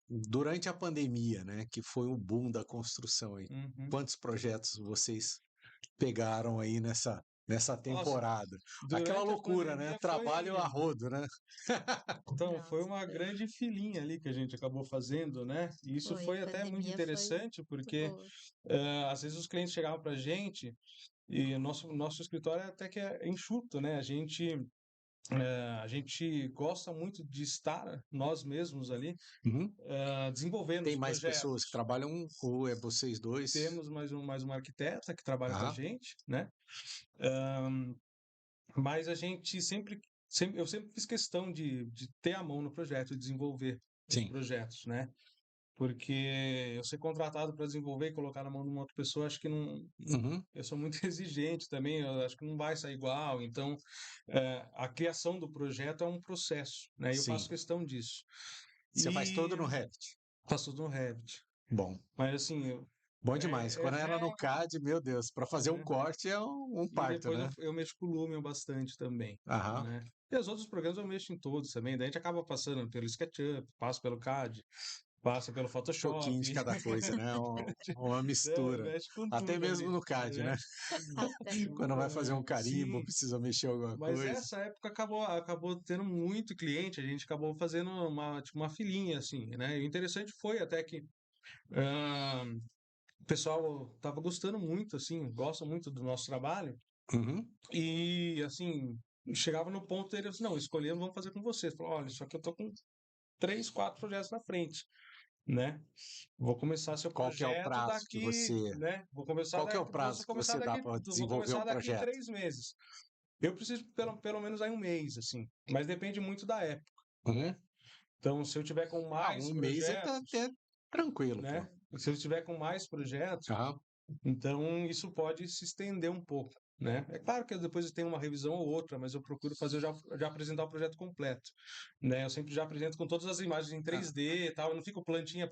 durante a pandemia, né, que foi o boom da construção aí, Uhum. quantos projetos vocês pegaram aí nessa Nossa, temporada? Aquela durante a loucura, né? pandemia Trabalho a rodo, né? então, foi Nossa, uma grande filinha ali que a gente acabou fazendo, né? E isso foi. A foi até muito pandemia foi interessante, muito porque boa. às vezes os clientes chegavam para a gente e o nosso escritório até que é enxuto, né? A gente gosta muito de estar nós mesmos ali Uhum. desenvolvendo Tem os mais pessoas que projetos. trabalham ou é vocês dois? Temos mais uma arquiteta que trabalha com a Ah, gente, né? Mas a gente eu sempre fiz questão de ter a mão no projeto, de desenvolver os sim. projetos, né? Porque eu ser contratado para desenvolver e colocar na mão de uma outra pessoa, acho que não. Uhum. Eu sou muito exigente também, eu acho que não vai sair igual. Então, a criação do projeto é um processo, né? E eu faço Sim. questão disso. Você faz E todo no Revit. faço tudo no Revit. Bom, Mas assim, bom demais. Quando era no régua, CAD, meu Deus, para fazer um né? corte é um E parto, depois né? eu mexo com o Lumion bastante também, Aham. né? E os outros programas eu mexo em todos também. Daí a gente acaba passando pelo SketchUp, passa pelo CAD, passa pelo Um pouquinho Photoshop, de cada coisa, né? Uma né? mistura. Mexe com Até tudo mesmo ali, no CAD, né? né? Até. Quando vai fazer um carimbo, Sim, precisa mexer alguma mas coisa. essa época acabou tendo muito cliente, a gente acabou fazendo tipo, uma filinha, assim, né? E o interessante foi até que ah, o pessoal estava gostando muito, assim, gosta muito do nosso trabalho, Uhum. e, assim, chegava no ponto dele, assim, não, escolhemos, vamos fazer com vocês. Falou, olha, só que eu tô com 3, 4 projetos na frente, né? Vou começar seu Qual que é o projeto prazo que daqui, né? qual que é o prazo que você dá para Vou desenvolver começar um daqui projeto? 3 meses. Eu preciso pelo menos aí um mês, assim. Mas depende muito da época, Uhum. né? Então, se eu tiver com mais Um mês é projetos, até tranquilo, pô. né? Se eu tiver com mais projetos, Aham. então isso pode se estender um pouco, né? É claro que depois tem uma revisão ou outra, mas eu procuro fazer já apresentar o projeto completo, né? Eu sempre já apresento com todas as imagens em Ah, 3D e tal, eu não fico plantinha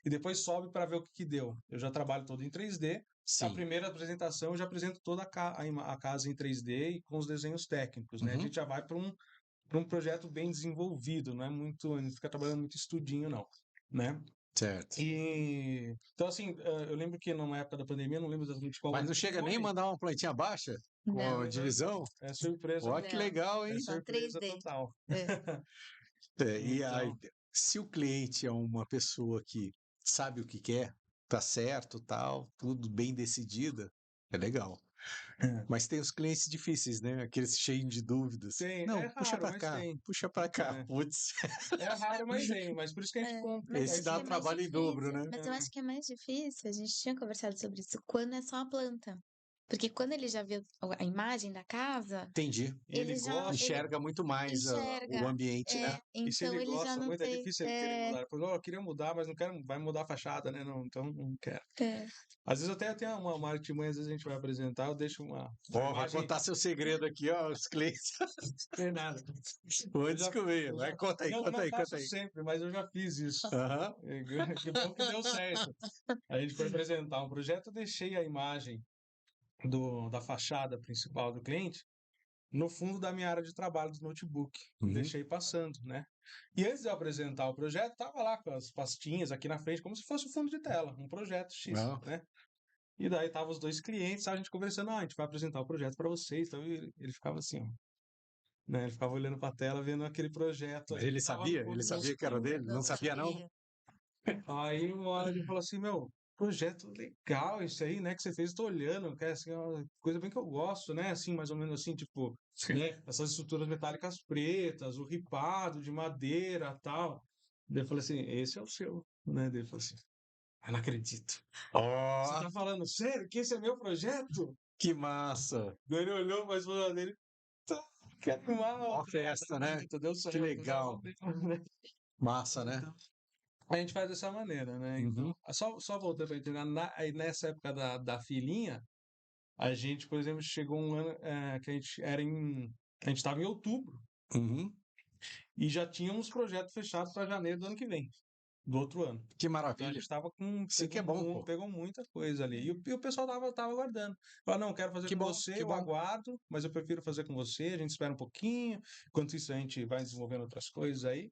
e depois sobe para ver o que deu. Eu já trabalho todo em 3D. A sim. primeira apresentação eu já apresento toda a casa em 3D e com os desenhos técnicos, né? A Uhum. gente já vai para um projeto bem desenvolvido, não é muito, não fica trabalhando muito estudinho não, né? Certo. E então assim, eu lembro que numa época da pandemia, não lembro exatamente qual Mas ano não que chega nem a foi. mandar uma plantinha baixa com a Não, divisão? É surpresa, Ó, que não. legal, é hein? Só surpresa 3D. total. É. E aí, Então, se o cliente é uma pessoa que sabe o que quer, tá certo, tal, tudo bem decidida, é legal. Mas tem os clientes difíceis, né? Aqueles cheios de dúvidas. tem, é Não, raro, mas tem. puxa pra cá, É, putz. é raro, mas tem. Mas por isso que a gente É, compra. mas Esse sabe o dá que é mais trabalho em dobro, difícil? né? Mas eu acho que é mais difícil, a gente tinha conversado sobre isso, quando é só a planta. Porque quando ele já viu a imagem da casa, Entendi. E ele ele gosta. Enxerga muito mais o enxerga. ambiente, né? E se Então ele ele já gosta não muito, é tem. difícil ele querer mudar. Ele falou, eu queria mudar, mas não quero, vai mudar a fachada, né? Não, então não quero. É. Às vezes até tem uma artimanha, às vezes a gente vai apresentar, eu deixo uma Ó, vai imagem. contar seu segredo aqui, ó, os clientes Tem nada. vão Eu já, descobrir. eu Vai, já, conta aí, não, eu conta não aí, conta faço aí. sempre, mas eu já fiz isso. Aham. Que bom que deu certo. A gente foi apresentar um projeto, eu deixei a imagem da fachada principal do cliente no fundo da minha área de trabalho do notebook. Uhum. Deixei passando, né? E antes de eu apresentar o projeto, tava lá com as pastinhas aqui na frente, como se fosse o fundo de tela, um projeto X, Ah, né? E daí tava os dois clientes, a gente conversando, a gente vai apresentar o projeto para vocês. Então ele ficava assim, ó, né? Ele ficava olhando para a tela, vendo aquele projeto ali. ele Tava sabia? Ele sabia que era dele? Não Não sabia, não? sabia. Aí uma hora ele falou assim, meu, projeto legal isso aí, né, que você fez, tô olhando, que é assim, uma coisa bem que eu gosto, né, assim, mais ou menos assim, tipo, né, essas estruturas metálicas pretas, o ripado de madeira, tal. Daí eu falei assim, esse é o seu, né, daí ele falou assim, eu não acredito. Você Ó, tá falando sério que esse é meu projeto? que massa! Daí ele olhou mais pra dele, tá, que animal, Ó, festa, né? acredito, deu Que certo, legal. né? Massa, né? Então, a gente faz dessa maneira, né? Uhum. Então, só voltando para entender, aí nessa época da filhinha, a gente, por exemplo, chegou um ano que a gente era em. A gente estava em outubro Uhum. e já tínhamos projeto fechado para janeiro do ano que vem, do outro ano. Que Então a maravilha. gente estava com. Sim que é bom, pô. Pegou muita coisa ali. E o pessoal tava aguardando. Falou, não, quero fazer Que com bom, você, que eu bom. aguardo, mas eu prefiro fazer com você, a gente espera um pouquinho. Enquanto isso, a gente vai desenvolvendo outras coisas aí.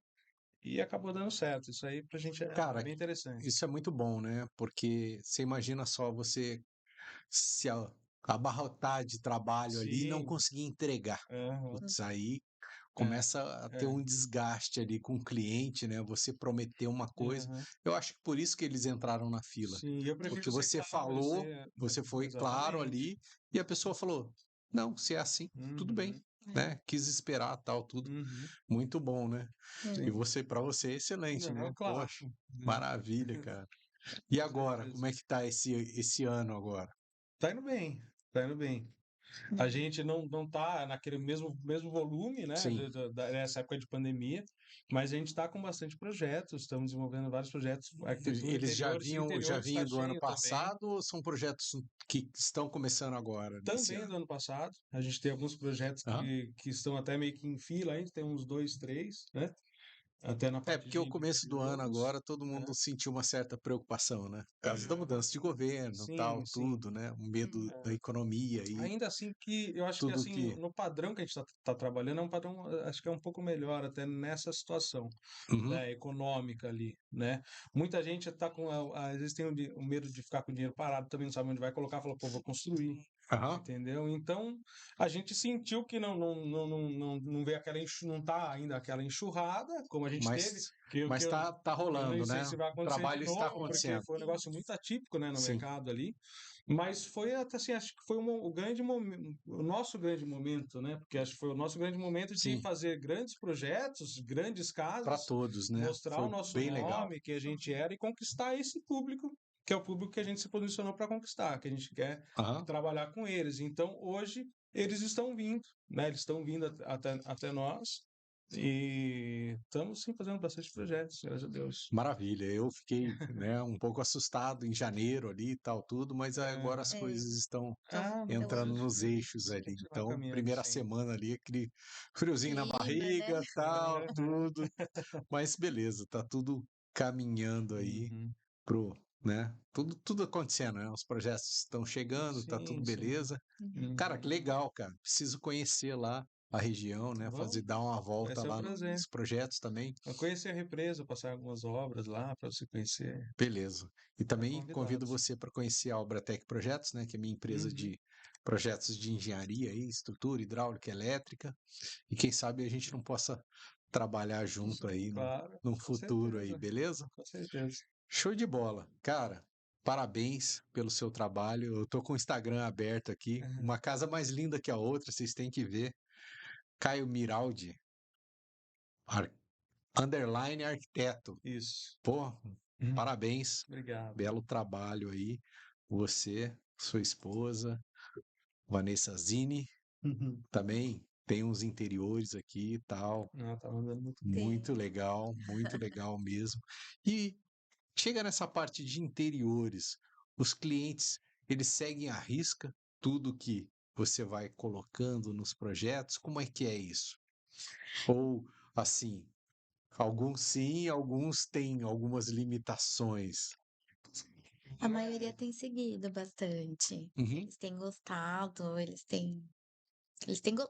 E acabou dando certo. Isso aí pra gente é Cara, bem interessante. isso é muito bom, né? Porque você imagina só você se abarrotar de trabalho ali e não Sim. conseguir entregar. Aham. Putz, aí É, começa a ter é. um desgaste ali com o cliente, né? Você prometeu uma coisa. Aham. Eu acho que por isso que eles entraram na fila. Sim, eu Porque prefiro ser você claro, falou, você foi claro exatamente. ali e a pessoa falou: não, se é assim, tudo bem, Uhum, né? Quis esperar tal, tudo. uhum, Muito bom, né? E sim. você, para você, é excelente, Não, né? claro, Poxa, né? maravilha, cara. E Com agora, certeza. como é que tá esse ano agora? Tá indo bem, tá indo bem. A gente não tá naquele mesmo volume, né, Sim, dessa época de pandemia, mas a gente está com bastante projetos, estamos desenvolvendo vários projetos, arquitetura, eles já interiores está vinham do ano cheio também. passado ou são projetos que estão começando agora, nesse Também ano? do ano passado, a gente tem alguns projetos Aham. que estão até meio que em fila ainda, tem uns dois, três, né? Até na É, parte porque o de começo do ano interiores, agora todo né? mundo sentiu uma certa preocupação, né? Por causa da mudança de governo, tal, Sim, sim. tudo, né? O medo da É. economia e Ainda assim que eu acho que tudo assim, que. no padrão que a gente tá trabalhando, é um padrão, acho que é um pouco melhor até nessa situação, Uhum. né, econômica ali, né? Muita gente tá com, às vezes tem o medo de ficar com o dinheiro parado, também não sabe onde vai colocar, fala, pô, vou construir, Aham. entendeu? Então, a gente sentiu que não veio aquela, não tá ainda aquela enxurrada, como a gente teve, Mas, que mas eu, tá eu nem rolando, sei né? se vai O acontecer de trabalho está novo, porque acontecendo. foi um negócio muito atípico, né, no Sim. mercado ali. Mas foi até assim, acho que foi o grande momento, o nosso grande momento, né? Porque acho que foi o nosso grande momento de Sim, fazer grandes projetos, grandes para casas, todos, né? mostrar o Foi nosso bem legal. nome, que a gente era, e conquistar esse público, que é o público que a gente se posicionou para conquistar, que a gente quer Aham. trabalhar com eles. Então, hoje, eles estão vindo, né? Eles estão vindo até nós. E estamos sim fazendo bastante projetos, graças a Deus. Maravilha. Eu fiquei, né, um pouco assustado em janeiro ali e tal, tudo, mas agora as Aham. É, coisas estão Não, então, entrando hoje nos eixos a ali. gente vai Então, caminhando, primeira sim. semana ali, aquele friozinho na clima, né? barriga, tal, Aham. tudo. Mas beleza, tá tudo caminhando aí Uhum. pro, né? Tudo acontecendo, né? Os projetos estão chegando, tá tudo Sim, sim. beleza. Cara, que Uhum. legal, cara. Preciso conhecer lá a região, né? Vamos, Dar uma vai volta ser um lá prazer. nos projetos também. Eu conhecer a represa, passar algumas obras lá para você conhecer. Beleza. E Tá também convido convidado. você para conhecer a Obratec Projetos, né? Que é minha empresa Uhum. de projetos de engenharia aí, estrutura, hidráulica, elétrica. E quem sabe a gente não possa trabalhar junto aí Claro, num com futuro aí, certeza, beleza? com certeza. Show de bola. Cara, parabéns pelo seu trabalho. Eu tô com o Instagram aberto aqui. Uhum. Uma casa mais linda que a outra, vocês têm que ver. Caio Miraldi, ar- underline arquiteto. Isso. Pô, Uhum. parabéns. Obrigado. Belo trabalho aí. Você, sua esposa, Vanessa Zini, Uhum. também tem uns interiores aqui e tal. Não, tá mandando muito bem. Tem. Muito legal mesmo. E chega nessa parte de interiores, os clientes, eles seguem à risca tudo que você vai colocando nos projetos? Como é que é isso? Ou, assim, alguns sim, alguns têm algumas limitações. A maioria tem seguido bastante. Uhum. Eles têm gostado,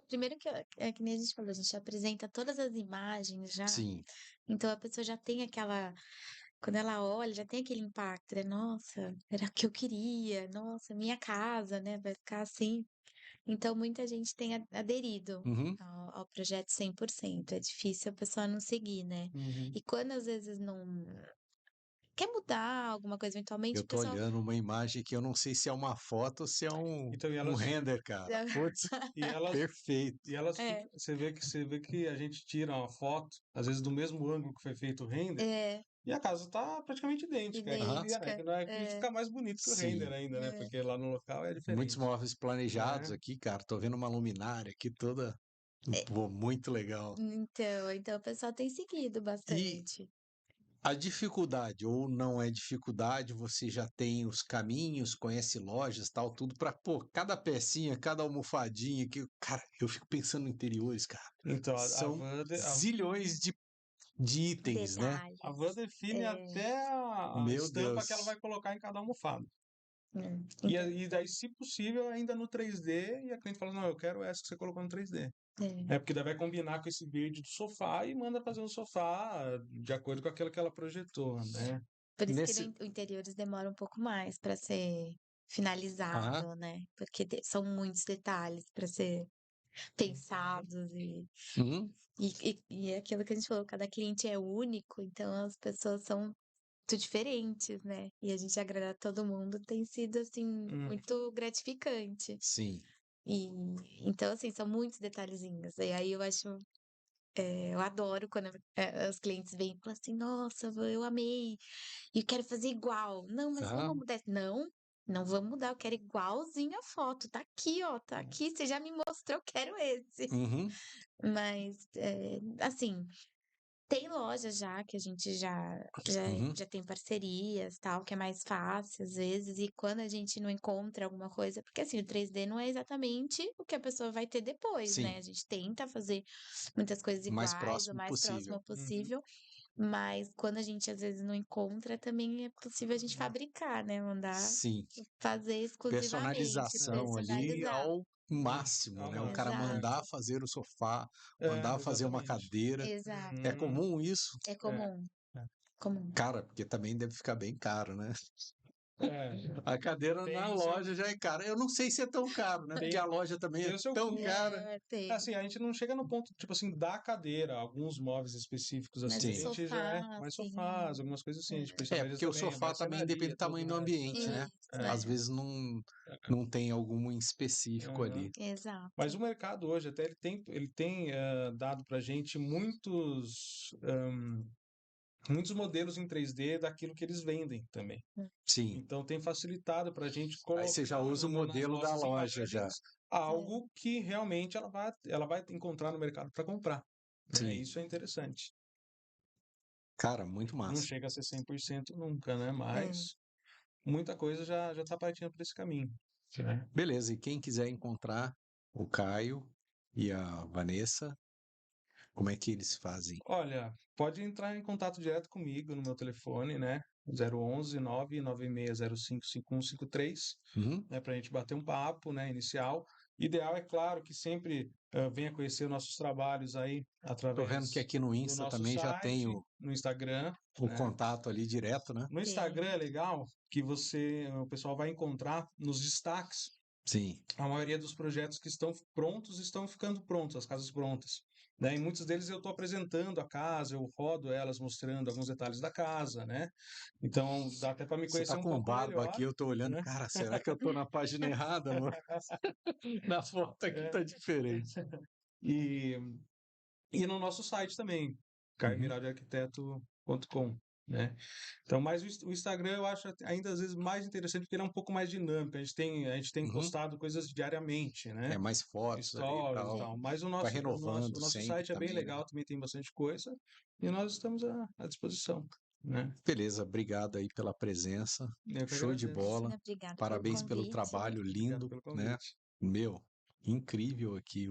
primeiro que é que nem a gente falou, a gente apresenta todas as imagens já, Sim. então a pessoa já tem aquela, quando ela olha, já tem aquele impacto, né? Nossa, era o que eu queria, nossa, minha casa, né? Vai ficar assim. Então muita gente tem aderido Uhum. ao projeto 100%. É difícil a pessoa não seguir, né? Uhum. E quando às vezes não quer mudar alguma coisa eventualmente, Eu o tô pessoal olhando uma imagem que eu não sei se é uma foto ou se é Então, um render, cara. Putz, e elas, perfeito. e elas É, você vê que a gente tira uma foto, às vezes do mesmo ângulo que foi feito o render, é e a casa tá praticamente idêntica. Aham. idêntica. Que fica mais bonito que o render Sim. ainda, né? É. Porque lá no local é Muitos diferente, móveis planejados né? aqui, cara. Tô vendo uma luminária aqui toda, pô, muito legal. Então o pessoal tem seguido E bastante. a dificuldade, ou não é dificuldade, você já tem os caminhos, conhece lojas, tal, tudo para, pô, cada pecinha, cada almofadinha que, cara, eu fico pensando no interiores, cara. Então, São zilhões de itens, né? A Detalhes. van define É, até a Meu estampa que ela vai Deus. colocar em cada almofada. então, E daí, se possível, ainda no 3D, e a cliente fala, não, eu quero essa que você colocou no 3D. é. Porque daí vai combinar com esse verde do sofá e manda fazer um sofá de acordo com aquilo que ela projetou, né? Por isso que Nesse. o interiores demora um pouco mais para ser Aham. finalizado, né? Porque são muitos detalhes para ser pensados Uhum. e é aquilo que a gente falou, cada cliente é único, então as pessoas são muito diferentes, né? E a gente agradar todo mundo tem sido assim Hum. muito gratificante. Sim. E então assim, são muitos detalhezinhos. E aí eu acho, eu adoro quando os clientes vêm e falam assim: "Nossa, eu amei e quero fazer igual". "Não, mas vamos Aham. mudar". "Não, não vamos mudar, eu quero igualzinho a foto. Tá aqui, ó, tá aqui, você já me mostrou, eu quero esse". Uhum. Mas, assim, tem lojas já que a gente Uhum. já tem parcerias, tal, que é mais fácil às vezes, e quando a gente não encontra alguma coisa porque assim, o 3D não é exatamente o que a pessoa vai ter depois, né, Sim. a gente tenta fazer muitas coisas O mais iguais, o próximo mais possível. próximo possível, mas quando a gente às vezes não encontra, também é possível a gente fabricar, né, mandar Sim. fazer exclusivamente, Personalização ali personalizar. ao máximo, né? O Aham. cara mandar Exato, fazer o sofá, É, mandar fazer uma exatamente. cadeira. É exato. Uhum. comum isso? É É, comum, é. comum. Cara, porque também deve ficar bem caro, né? É, A cadeira na tem o seu, loja já é cara. Eu não sei se é tão caro, né? Porque tem, a loja também é tem o seu tão custo. cara. Tem. Assim, a gente não chega no ponto, tipo assim, da cadeira, alguns móveis específicos Mas assim, o a Sim. gente já é sofá, mais assim, sofás, algumas coisas assim, a gente É, personaliza porque o também, a sofá também depende marcenaria, do tamanho tudo, do né? ambiente, né? isso, É, Às vezes não tem algum em específico aham. ali. Mas exato. o mercado hoje até ele tem dado pra gente muitos modelos em 3D daquilo que eles vendem também. Sim. Então tem facilitado para a gente Aí você já colocar usa o nas modelo da nossas loja já. imagens É. algo que realmente ela vai encontrar no mercado para comprar, né? Sim. Isso é interessante. Cara, muito Não massa. chega a ser 100% nunca, né? É. Mas muita coisa já está partindo para esse caminho, né? Beleza, e quem quiser encontrar o Caio e a Vanessa, como é que eles fazem? Olha, pode entrar em contato direto comigo no meu telefone, né? 011 996055153, Uhum. né, para a gente bater um papo, né, inicial. Ideal é claro que sempre venha conhecer nossos trabalhos aí Tô vendo que através aqui no do Insta nosso também já tem site, no Instagram, o né? contato ali direto, né? No Instagram é Tem. legal que o pessoal vai encontrar nos destaques Sim. a maioria dos projetos que estão prontos estão ficando prontos, as casas prontas. Né? E muitos deles eu estou apresentando a casa, eu rodo elas mostrando alguns detalhes da casa, né? Então dá até para me Você conhecer tá um com pouco barba melhor, aqui, eu tô olhando, né? cara, será que eu tô na página errada, amor? Na foto aqui É. tá diferente. E, e no nosso site também, Uhum. caiomiraldearquiteto.com, né? Então, mas o Instagram eu acho ainda às vezes mais interessante porque ele é um pouco mais dinâmico. A gente tem Uhum. postado coisas diariamente, É né? mais fotos ali e Stories e tal. tal. Mas Vai o renovando nosso sempre site é bem também, né? legal, também tem bastante coisa e nós estamos à disposição, né? Beleza, obrigado aí pela presença. Eu que Show de agradeço. bola. Imagina, obrigada pelo Parabéns pelo convite. trabalho Obrigado lindo, pelo né? convite. Meu, incrível aqui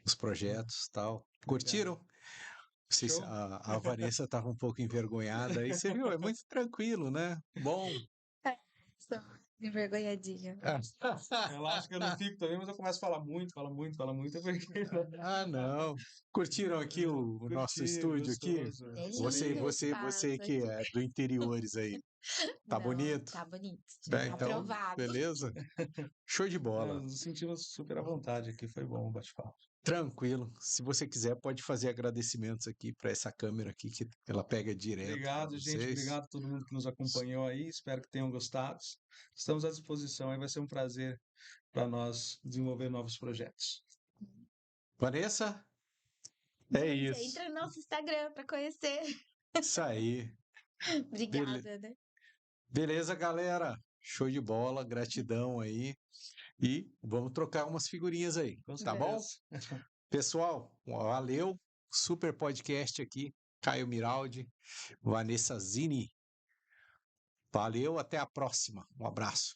os projetos e tal. Obrigado. Curtiram? Não sei se Show? a Vanessa estava um pouco envergonhada aí. Você viu? É muito tranquilo, né? Bom. Sou envergonhadinha. Eu acho que eu não fico também, mas eu começo a falar muito, é porque Ah, não. Curtiram aqui o nosso curti, estúdio aqui? gostoso, É Você, lindo o excelente. você espaço que aqui. é do interiores aí, tá Não, bonito? tá bonito. É, Já então, aprovado. beleza? Show de bola. Nos sentimos super à vontade aqui, foi bom o bate-papo. Tranquilo. Se você quiser, pode fazer agradecimentos aqui para essa câmera aqui, que ela pega direto para Obrigado, gente, vocês. obrigado a todo mundo que nos acompanhou aí, espero que tenham gostado. Estamos à disposição, aí vai ser um prazer para nós desenvolver novos projetos. Vanessa, é Gente, isso. entra no nosso Instagram para conhecer. Isso aí. Obrigada, né? Beleza, galera. Show de bola, gratidão aí. E vamos trocar umas figurinhas aí, Com tá bom? certeza. Pessoal, valeu. Super podcast aqui. Caio Miraldi, Vanessa Zini. Valeu, até a próxima. Um abraço.